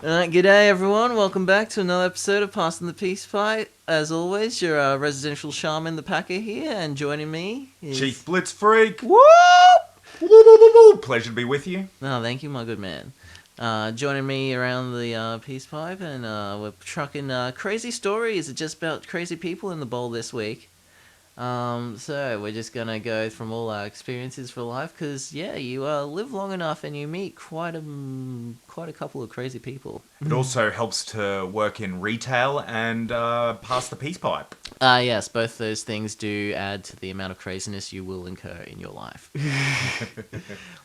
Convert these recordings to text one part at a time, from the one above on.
G'day everyone, welcome back to another episode of Passing the Peace Pipe. As always, your residential shaman, the Packer here, and joining me is... Chief Blitzfreak. Whoop! Pleasure to be with you. Oh, thank you, my good man. Joining me around the Peace Pipe, and we're trucking crazy stories just about crazy people in the bowl this week. So we're just gonna go from all our experiences for life, because you live long enough and you meet quite a couple of crazy people. It also helps to work in retail and pass the peace pipe. Yes, both those things do add to the amount of craziness you will incur in your life.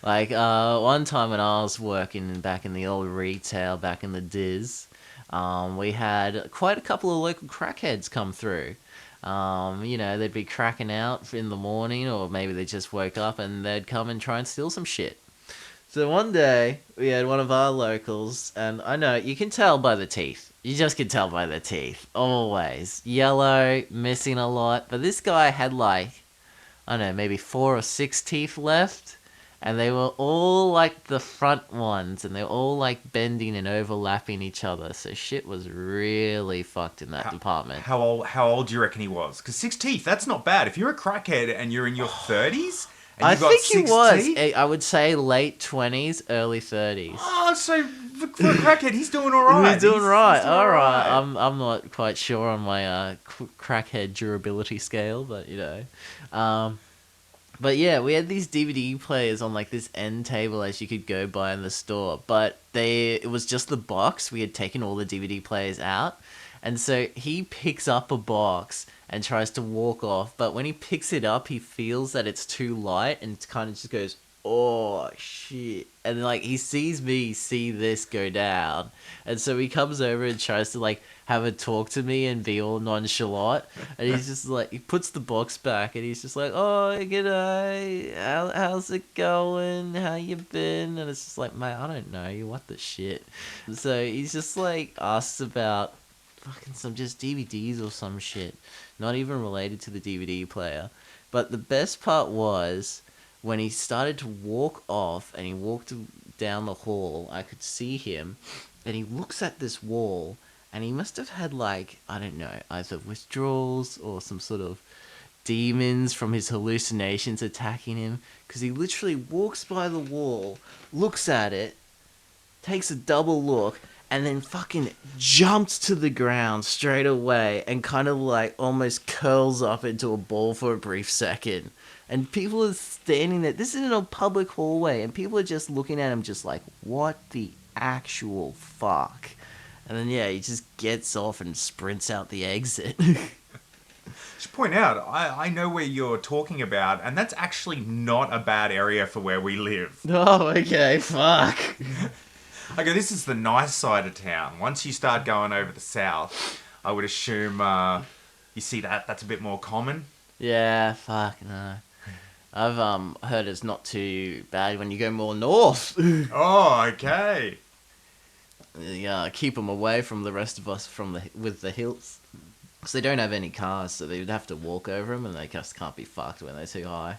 Like, one time when I was working back in the old retail, back in the Diz, we had quite a couple of local crackheads come through. They'd be cracking out in the morning, or maybe they just woke up and they'd come and try and steal some shit. So one day, we had one of our locals, and I know, you can tell by the teeth. You just can tell by the teeth. Always. Yellow, missing a lot. But this guy had I don't know, maybe 4 or 6 teeth left. And they were all the front ones, and they were all bending and overlapping each other. So shit was really fucked in that department. How old do you reckon he was? Because 6 teeth, that's not bad. If you're a crackhead and you're in your 30s and I you've got think he 6 was. teeth... I would say late 20s, early 30s. Oh, so for a crackhead, he's doing all right. He's doing right. He's doing All right. right. I'm not quite sure on my crackhead durability scale, but But yeah, we had these DVD players on this end table as you could go buy in the store, but it was just the box. We had taken all the DVD players out, and so he picks up a box and tries to walk off, but when he picks it up, he feels that it's too light and kind of just goes, "Oh shit!" And he sees me see this go down, and so he comes over and tries to have a talk to me and be all nonchalant, and he's just he puts the box back and he's just like, "Oh, g'day, how's it going? How you been?" And it's just like, "Mate, I don't know you. What the shit?" So he's just asks about fucking some just DVDs or some shit, not even related to the DVD player. But the best part was, when he started to walk off and he walked down the hall, I could see him, and he looks at this wall, and he must have had I don't know, either withdrawals or some sort of demons from his hallucinations attacking him, because he literally walks by the wall, looks at it, takes a double look, and then fucking jumps to the ground straight away and kind of almost curls up into a ball for a brief second. And people are standing there. This is in a public hallway, and people are just looking at him just what the actual fuck? And then, he just gets off and sprints out the exit. Just point out, I know where you're talking about, and that's actually not a bad area for where we live. Oh, okay, fuck. Okay, this is the nice side of town. Once you start going over the south, I would assume you see that's a bit more common. Yeah, fuck, no. I've heard it's not too bad when you go more north. Oh, okay. Yeah, keep them away from the rest of us with the hills. Because they don't have any cars, so they'd have to walk over them, and they just can't be fucked when they're too high.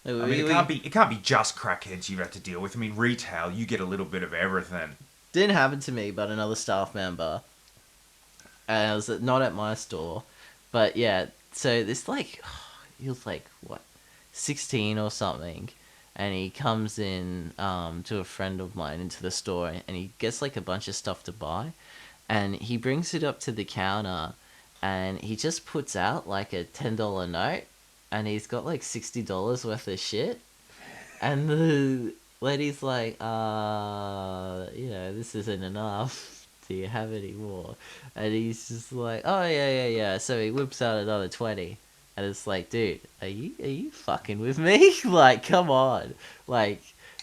I mean, it can't be just crackheads you have to deal with. I mean, retail, you get a little bit of everything. Didn't happen to me, but another staff member. And it was not at my store. But yeah, so this he was what, 16 or something. And he comes in to a friend of mine into the store, and he gets a bunch of stuff to buy. And he brings it up to the counter, and he just puts out a $10 note. And he's got $60 worth of shit. And the lady's this isn't enough. Do you have any more? And he's just oh, yeah. So he whips out another 20. And it's dude, are you fucking with me? Come on.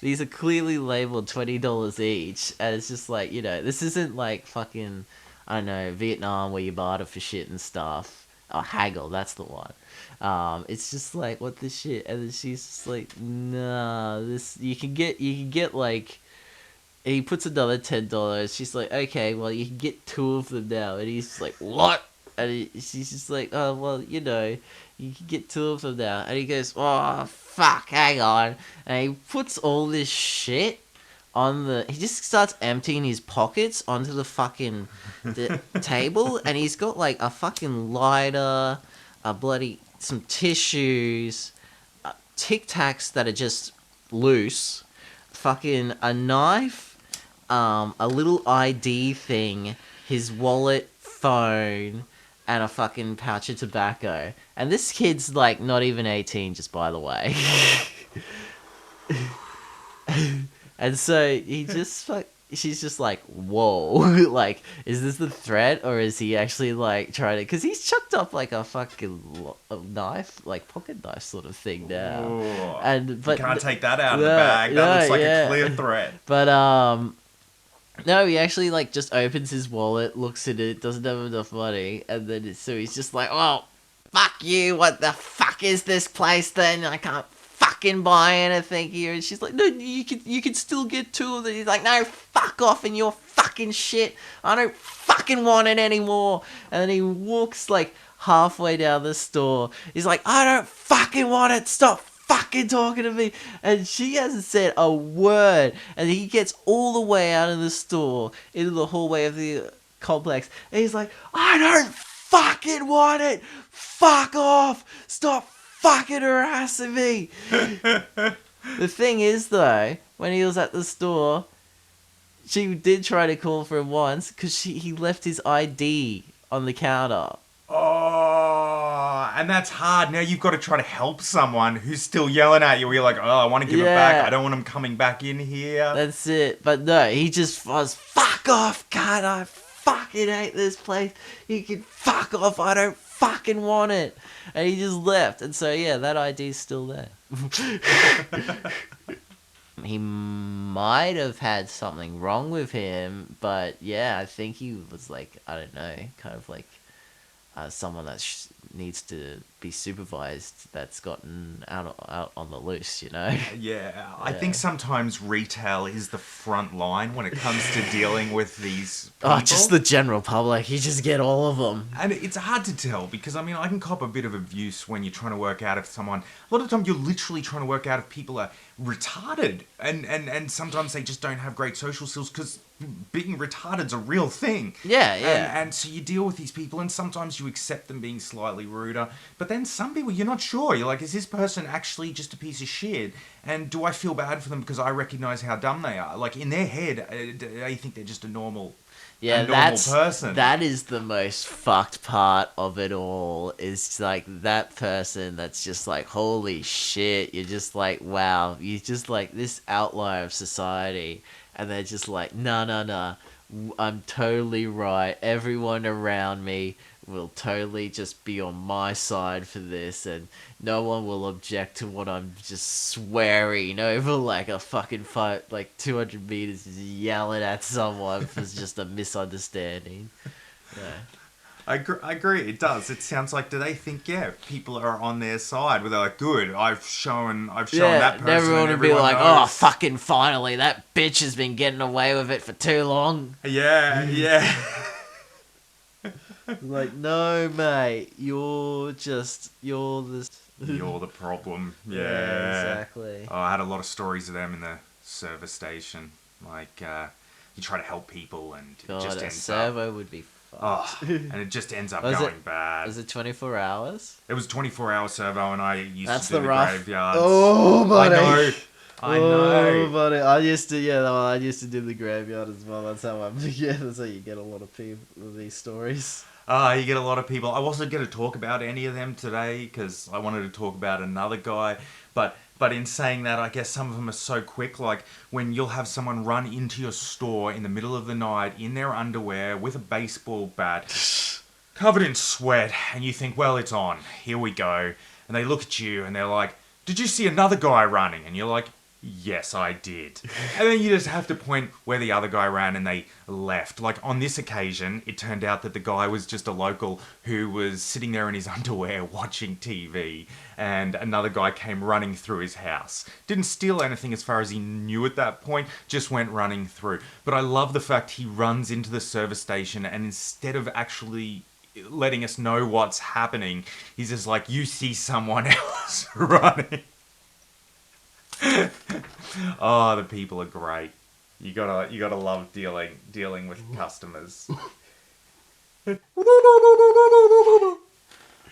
These are clearly labeled $20 each. And it's just this isn't fucking, I don't know, Vietnam where you barter for shit and stuff. Oh, haggle, that's the one. It's just what the shit, and then she's just nah, this you can get he puts another $10. She's okay, well, you can get 2 of them now, and he's what? And she's just oh, well, you can get 2 of them now, and he goes, oh fuck, hang on, and he puts all this shit he just starts emptying his pockets onto the table, and he's got like a fucking lighter, some tissues, Tic Tacs that are just loose, fucking a knife, a little ID thing, his wallet, phone, and a fucking pouch of tobacco. And this kid's like not even 18, just by the way. And so she's just like, whoa, like, is this the threat, or is he actually like trying to? Because he's chucked up like a fucking knife, like pocket knife sort of thing now. Ooh, But you can't take that out of the bag. That looks like a clear threat. But no, he actually like just opens his wallet, looks at it, doesn't have enough money, and then so he's just like, oh, fuck you! What the fuck is this place? Then I can't fucking buy anything here. And she's like, no, you could still get two of them. He's like, no, fuck off and your fucking shit. I don't fucking want it anymore. And then he walks like halfway down the store. He's like, I don't fucking want it. Stop fucking talking to me. And she hasn't said a word. And he gets all the way out of the store into the hallway of the complex. And he's like, I don't fucking want it. Fuck off. Stop fucking harassing me. The thing is, though, when he was at the store, she did try to call for him once because he left his ID on the counter. Oh, and that's hard. Now you've got to try to help someone who's still yelling at you. Where you're like, oh, I want to give it back. I don't want him coming back in here. That's it. But no, he just was, fuck off, God, I fucking hate this place. You can fuck off. I don't fucking want it. And he just left. And so, yeah, that ID's still there. He might have had something wrong with him, but yeah, I think he was like, I don't know, kind of like someone that needs to be supervised that's gotten out on the loose, you know? Yeah, I think sometimes retail is the front line when it comes to dealing with these people. Oh, just the general public. You just get all of them. And it's hard to tell because, I mean, I can cop a bit of abuse when you're trying to work out if someone... A lot of the time you're literally trying to work out if people are retarded. And sometimes they just don't have great social skills because being retarded's a real thing. Yeah, yeah. And so you deal with these people and sometimes you accept them being slightly ruder. But then some people, you're not sure. You're like, is this person actually just a piece of shit? And do I feel bad for them because I recognize how dumb they are? Like, in their head, they think they're just a normal person. That is the most fucked part of it all, is like that person that's just like, holy shit, you're just like, wow, you're just like this outlier of society, and they're just like, nah, I'm totally right, everyone around me will totally just be on my side for this, and no one will object to what I'm just swearing over like a fucking fight, like 200 meters, just yelling at someone for just a misunderstanding. Yeah. I agree, it does. It sounds like, do they think, people are on their side? Where they're like, good, I've shown that person. Everyone would be like, knows. oh, fucking finally, that bitch has been getting away with it for too long. Yeah. Like, no, mate, you're this... You're the problem. Yeah, exactly. Oh, I had a lot of stories of them in the service station. Like, you try to help people and it just ends servo would be fucked. and it just ends up going bad. Was it 24 hours? It was a 24-hour servo, and I used That's to do the graveyards. Oh, buddy. I know. Oh, buddy. I used to do the graveyard as well. That's how you get a lot of people with these stories. You get a lot of people. I wasn't going to talk about any of them today because I wanted to talk about another guy. But in saying that, I guess some of them are so quick. Like when you'll have someone run into your store in the middle of the night in their underwear with a baseball bat, covered in sweat, and you think, well, it's on. Here we go. And they look at you and they're like, did you see another guy running? And you're like, yes, I did. And then you just have to point where the other guy ran and they left. Like on this occasion, it turned out that the guy was just a local who was sitting there in his underwear watching TV, and another guy came running through his house. Didn't steal anything as far as he knew at that point, just went running through. But I love the fact he runs into the service station and instead of actually letting us know what's happening, he's just like, you see someone else running. Oh, the people are great. You gotta love dealing with customers.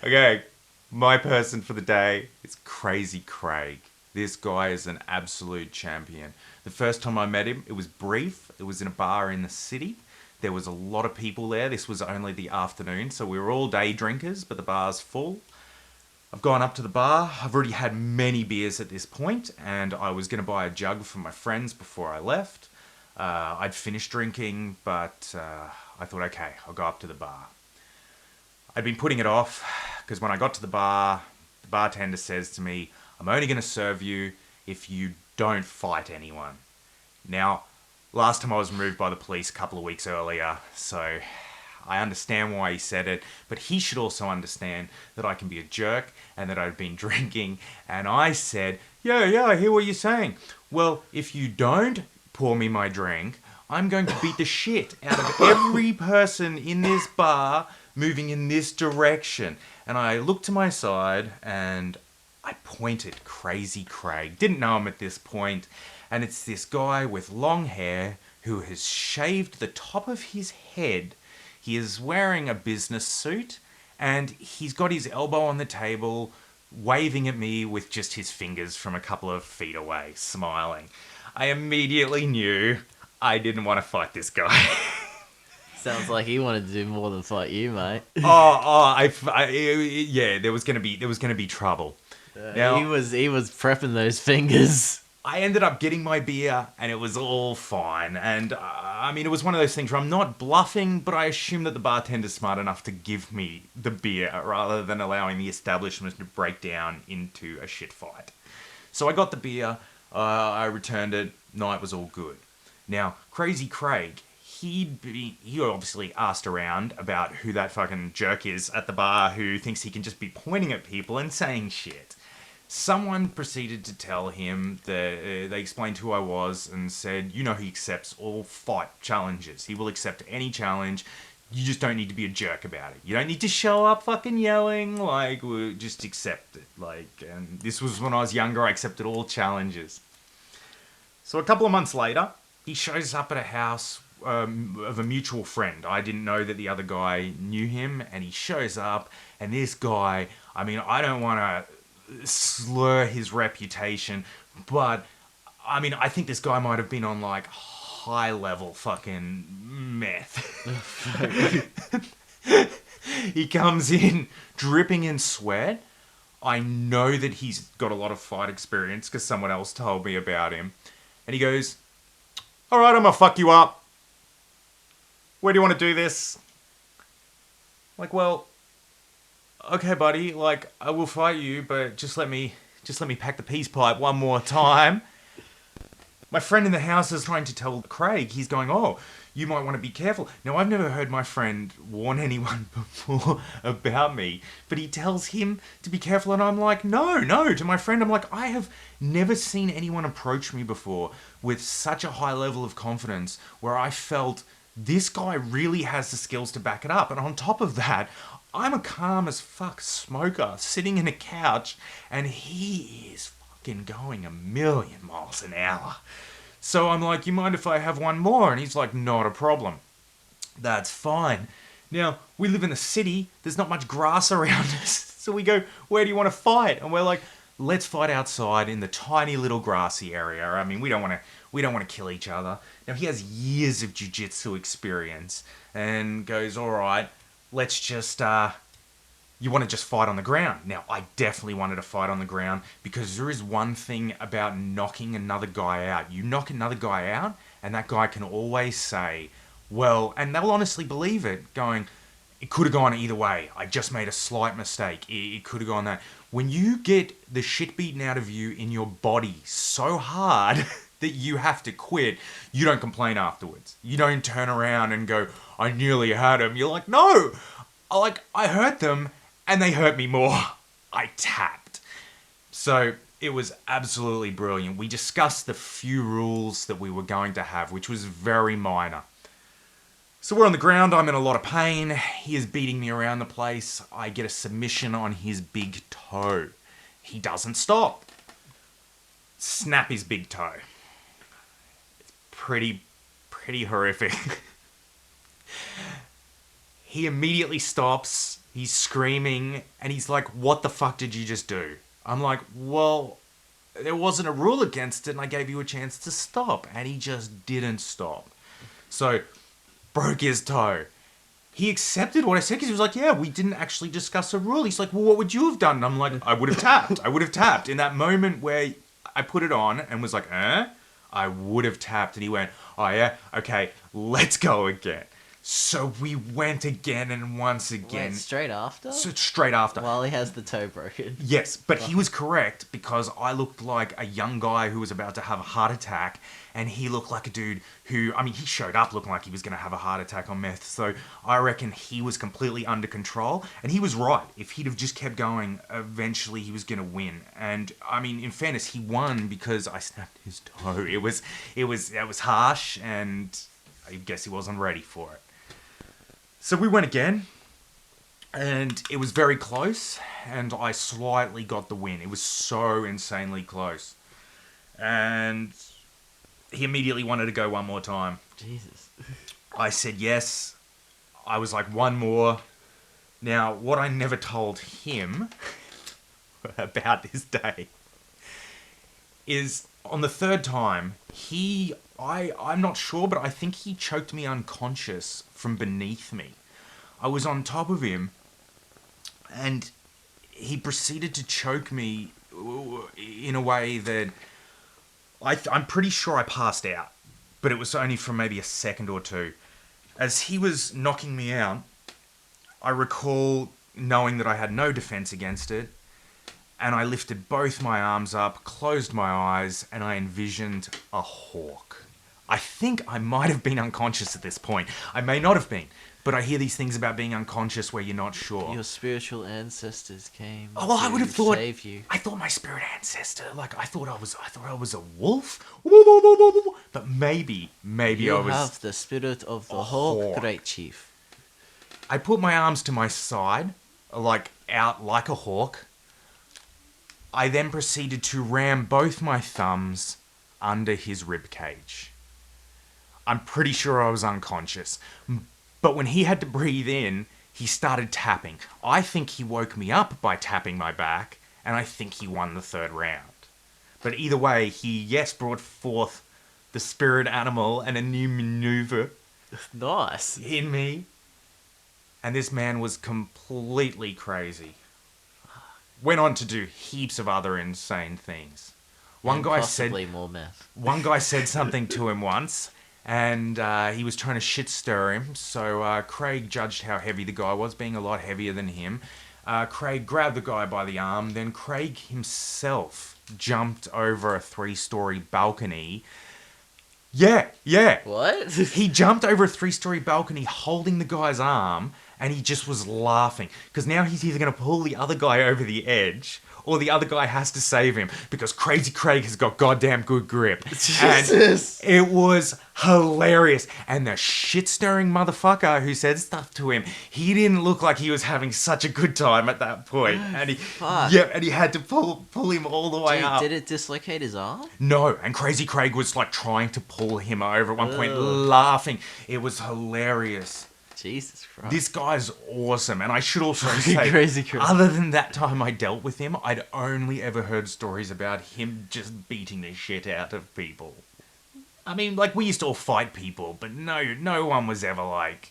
Okay, my person for the day is Crazy Craig. This guy is an absolute champion. The first time I met him, it was brief. It was in a bar in the city. There was a lot of people there. This was only the afternoon, so we were all day drinkers, but the bar's full. I've gone up to the bar. I've already had many beers at this point, and I was going to buy a jug for my friends before I left. I'd finished drinking, but I thought, okay, I'll go up to the bar. I'd been putting it off because when I got to the bartender says to me, I'm only going to serve you if you don't fight anyone. Now, last time I was removed by the police a couple of weeks earlier, so I understand why he said it, but he should also understand that I can be a jerk and that I've been drinking. And I said, yeah, I hear what you're saying. Well, if you don't pour me my drink, I'm going to beat the shit out of every person in this bar moving in this direction. And I looked to my side and I pointed Crazy Craig. Didn't know him at this point. And it's this guy with long hair who has shaved the top of his head. He is wearing a business suit and he's got his elbow on the table, waving at me with just his fingers from a couple of feet away, smiling. I immediately knew I didn't want to fight this guy. Sounds like he wanted to do more than fight you, mate. Yeah, there was gonna be trouble. Now, he was prepping those fingers. I ended up getting my beer, and it was all fine. And I mean, it was one of those things where I'm not bluffing, but I assume that the bartender's smart enough to give me the beer rather than allowing the establishment to break down into a shit fight. So I got the beer, I returned it, night was all good. Now, Crazy Craig, he obviously asked around about who that fucking jerk is at the bar who thinks he can just be pointing at people and saying shit. Someone proceeded to tell him that they explained who I was and said, he accepts all fight challenges. He will accept any challenge. You just don't need to be a jerk about it. You don't need to show up fucking yelling. Just accept it. And this was when I was younger. I accepted all challenges. So a couple of months later, he shows up at a house of a mutual friend. I didn't know that the other guy knew him, and he shows up, and this guy, I don't want to slur his reputation, but I think this guy might have been on high level fucking meth. He comes in dripping in sweat. I know that he's got a lot of fight experience because someone else told me about him. And he goes, all right, I'm gonna fuck you up. Where do you want to do this? Well, okay, buddy, I will fight you, but just let me pack the peace pipe one more time. My friend in the house is trying to tell Craig, he's going, oh, you might want to be careful. Now, I've never heard my friend warn anyone before about me, but he tells him to be careful, and I'm like, no, to my friend, I'm like, I have never seen anyone approach me before with such a high level of confidence where I felt this guy really has the skills to back it up. And on top of that, I'm a calm as fuck smoker sitting in a couch and he is fucking going 1,000,000 miles an hour. So I'm like, you mind if I have one more? And he's like, not a problem. That's fine. Now, we live in the city. There's not much grass around us. So we go, where do you want to fight? And we're like, let's fight outside in the tiny little grassy area. We don't want to kill each other. Now, he has years of jiu-jitsu experience and goes, all right, let's just, you want to just fight on the ground. Now, I definitely wanted to fight on the ground because there is one thing about knocking another guy out. You knock another guy out and that guy can always say, well, and they'll honestly believe it, going, it could have gone either way. I just made a slight mistake. It could have gone that. When you get the shit beaten out of you in your body so hard that you have to quit, you don't complain afterwards. You don't turn around and go, I nearly hurt him. You're like, no, I hurt them and they hurt me more. I tapped. So it was absolutely brilliant. We discussed the few rules that we were going to have, which was very minor. So we're on the ground, I'm in a lot of pain, he is beating me around the place, I get a submission on his big toe. He doesn't stop. Snap his big toe. It's pretty horrific. He immediately stops, he's screaming, and he's like, "What the fuck did you just do?" I'm like, "Well, there wasn't a rule against it, and I gave you a chance to stop." And he just didn't stop. So, broke his toe. He accepted what I said because he was like, "Yeah, we didn't actually discuss a rule." He's like, "Well, what would you have done?" And I'm like, "I would have tapped. I would have tapped." In that moment where I put it on and was like, I would have tapped. And he went, "Oh, yeah? Okay, let's go again." So we went again and once again. Wait, straight after? So straight after. While he has the toe broken. Yes, but he was correct because I looked like a young guy who was about to have a heart attack, and he looked like a dude who, I mean, he showed up looking like he was going to have a heart attack on meth. So I reckon he was completely under control, and he was right. If he'd have just kept going, eventually he was going to win. And I mean, in fairness, he won because I snapped his toe. It was harsh, and I guess he wasn't ready for it. So we went again, and it was very close, and I slightly got the win. It was so insanely close. And he immediately wanted to go one more time. Jesus. I said yes. I was like, one more. Now, what I never told him about this day is on the third time, I'm not sure, but I think he choked me unconscious from beneath me. I was on top of him, and he proceeded to choke me in a way that I'm pretty sure I passed out, but it was only for maybe a second or two. As he was knocking me out, I recall knowing that I had no defense against it, and I lifted both my arms up, closed my eyes, and I envisioned a hawk. I think I might have been unconscious at this point. I may not have been, but I hear these things about being unconscious where you're not sure. Your spiritual ancestors came. Oh, well, I would have thought. Save you. I thought my spirit ancestor. Like I thought I was a wolf. But maybe You I was. have the spirit of the hawk, great chief. I put my arms to my side, like out like a hawk. I then proceeded to ram both my thumbs under his rib cage. I'm pretty sure I was unconscious. But when he had to breathe in, he started tapping. I think he woke me up by tapping my back, and I think he won the third round. But either way, he, yes, brought forth the spirit animal and a new maneuver Nice. in me. And this man was completely crazy. Went on to do heaps of other insane things. And possibly more meth. One guy said something to him once, and he was trying to shit stir him. So Craig judged how heavy the guy was, being a lot heavier than him. Craig grabbed the guy by the arm. Then Craig himself jumped over a 3-story balcony. Yeah. What? He jumped over a 3-story balcony holding the guy's arm, and he just was laughing. Because now he's either going to pull the other guy over the edge, or the other guy has to save him, because Crazy Craig has got goddamn good grip. Jesus. And it was hilarious. And the shit-stirring motherfucker who said stuff to him, he didn't look like he was having such a good time at that point. And he, fuck. yeah, and he had to pull him all the way up. Did it dislocate his arm? No, and Crazy Craig was like trying to pull him over at one point, laughing. It was hilarious. Jesus Christ. This guy's awesome, and I should also say, Crazy Craig. other than that time I dealt with him, I'd only ever heard stories about him just beating the shit out of people. I mean, like, we used to all fight people, but no one was ever like,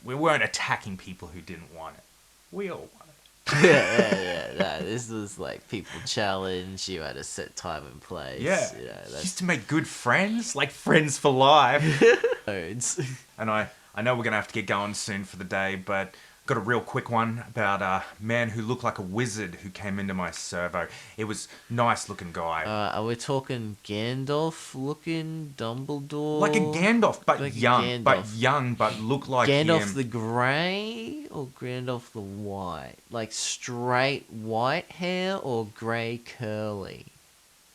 we weren't attacking people who didn't want it. We all want it. yeah. No, this was like people challenge. You had a set time and place. Yeah. You know, Used to make good friends, like friends for life. loads. And I know we're going to have to get going soon for the day, but got a real quick one about a man who looked like a wizard who came into my servo. It was nice looking guy. Are we talking Gandalf looking Dumbledore? Like a Gandalf, but Like a young. Gandalf. But looked like Gandalf him. the Grey or Gandalf the White? Like straight white hair or grey curly?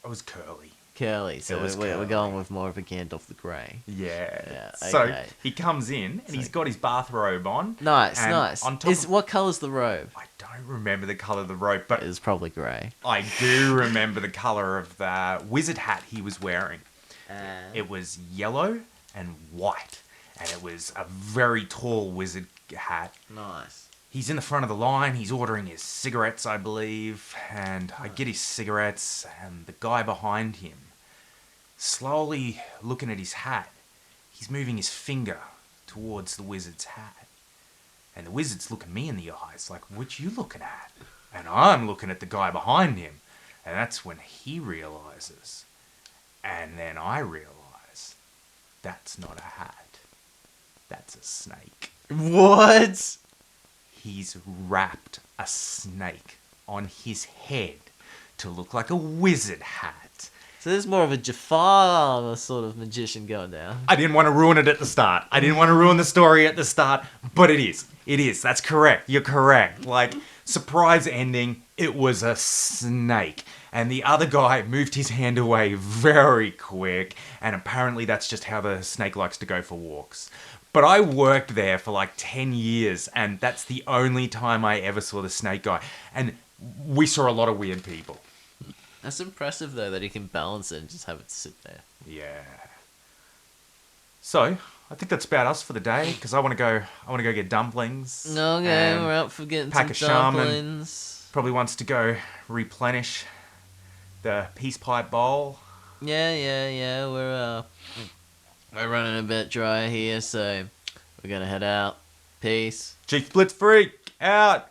It was curly. Curly, so It was we're curly. going with more of a Gandalf the Grey. Yeah. Yeah, So okay. he comes in and he's got his bathrobe on. Nice, and nice. On top of, What colour's the robe? I don't remember the colour of the robe, but It's probably grey. I do remember the colour of the wizard hat he was wearing. It was yellow and white, and it was a very tall wizard hat. Nice. He's in the front of the line. He's ordering his cigarettes, I believe, and I get his cigarettes, and the guy behind him, slowly looking at his hat, he's moving his finger towards the wizard's hat. And the wizard's looking me in the eyes like, what you looking at? And I'm looking at the guy behind him. And that's when he realizes. And then I realize, that's not a hat. That's a snake. What? He's wrapped a snake on his head to look like a wizard hat. So there's more of a Jafar sort of magician going down. I didn't want to ruin it at the start. I didn't want to ruin the story at the start, but it is. It is. That's correct. You're correct. Like, surprise ending, it was a snake. And the other guy moved his hand away very quick, and apparently that's just how the snake likes to go for walks. But I worked there for like 10 years, and that's the only time I ever saw the snake guy. And we saw a lot of weird people. That's impressive, though, that he can balance it and just have it sit there. Yeah. So, I think that's about us for the day, because I want to go get dumplings. Okay, and we're out for getting Packer some Shaman dumplings. probably wants to go replenish the peace pipe bowl. Yeah. We're running a bit dry here, so we're gonna head out. Peace. Chief Blitzfreak out.